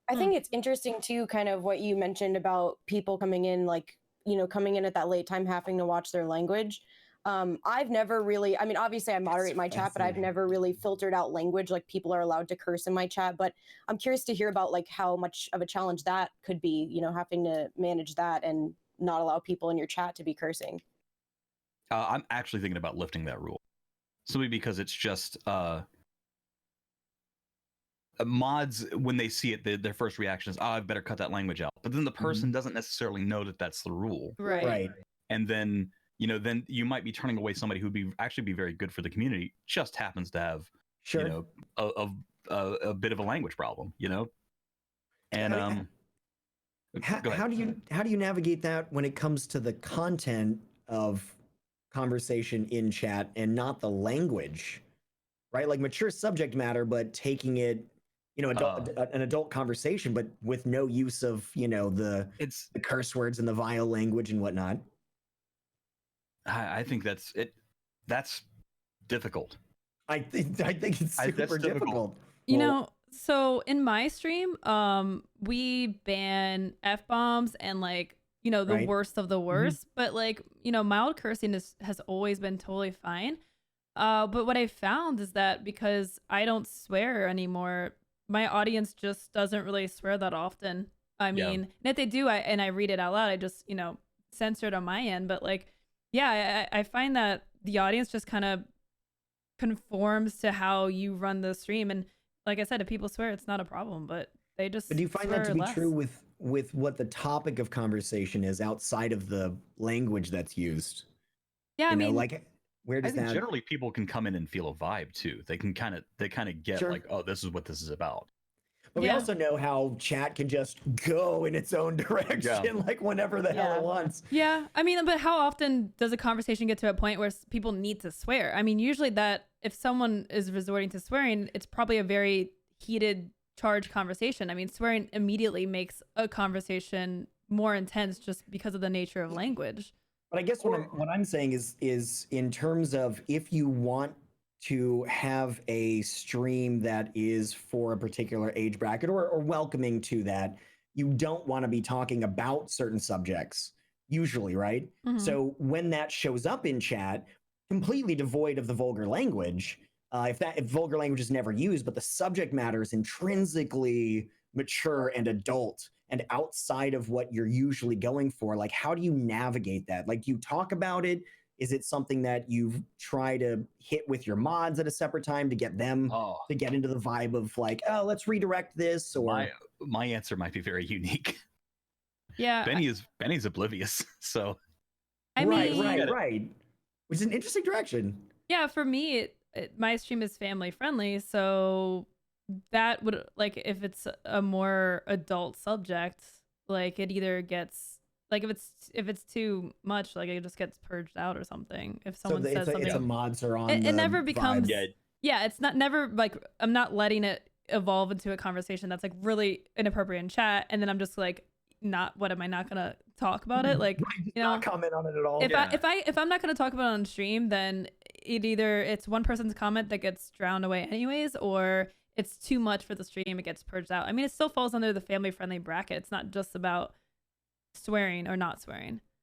I think it's interesting too, kind of what you mentioned about people coming in, like, coming in at that late time, having to watch their language. I've never really, I mean, obviously I That's moderate my chat, but I've fascinating. never really filtered out language. Like people are allowed to curse in my chat, but I'm curious to hear about like how much of a challenge that could be, having to manage that and not allow people in your chat to be cursing. I'm actually thinking about lifting that rule, simply because it's just mods, when they see it, their first reaction is, "Oh, I better cut that language out." But then the person doesn't necessarily know that that's the rule, Right. and then then you might be turning away somebody who'd actually be very good for the community. Just happens to have Sure. a bit of a language problem, and I mean, go ahead. how do you navigate that when it comes to the content of conversation in chat and not the language, right? Like mature subject matter, but taking it, an adult conversation, but with no use of the curse words and the vile language and whatnot. I think that's it. That's difficult. I think it's super difficult. So in my stream, we ban F-bombs and like, the Right. worst of the worst, but like, mild cursing has always been totally fine. But what I found is that because I don't swear anymore, my audience just doesn't really swear that often. I mean, and if they do, I read it out loud, I just, censor it on my end. But like, yeah, I find that the audience just kind of conforms to how you run the stream. And like I said, if people swear, it's not a problem, but they just But do you find that to be true with what the topic of conversation is outside of the language that's used? Yeah, I mean, like where does I think that generally people can come in and feel a vibe too. They kind of get like, oh, this is what this is about. But we also know how chat can just go in its own direction, like whenever the hell it wants. Yeah, I mean, but how often does a conversation get to a point where people need to swear? I mean, usually that if someone is resorting to swearing, it's probably a very heated, charged conversation. I mean, swearing immediately makes a conversation more intense just because of the nature of language. But I guess what I'm saying is in terms of if you want to have a stream that is for a particular age bracket or welcoming to that, you don't want to be talking about certain subjects usually, right? So when that shows up in chat, completely devoid of the vulgar language, if vulgar language is never used, but the subject matter is intrinsically mature and adult and outside of what you're usually going for, like how do you navigate that? Like, you talk about it? Is it something that you try to hit with your mods at a separate time to get them to get into the vibe of like, oh, let's redirect this? Or my answer might be very unique. Yeah, Benny's oblivious, so I mean, right, which is an interesting direction. Yeah, for me, my stream is family friendly, so that would, like, if it's a more adult subject, like it either gets, like, if it's too much, like it just gets purged out or something. If someone says something, it's a mods are on. It never becomes. Vibe. Yeah, it's never like I'm not letting it evolve into a conversation that's like really inappropriate in chat, and then I'm just like, what am I not gonna talk about it? Like, not comment on it at all. If I'm not gonna talk about it on stream, then it's one person's comment that gets drowned away anyways, or it's too much for the stream, it gets purged out. I mean, it still falls under the family friendly bracket. It's not just about swearing or not swearing.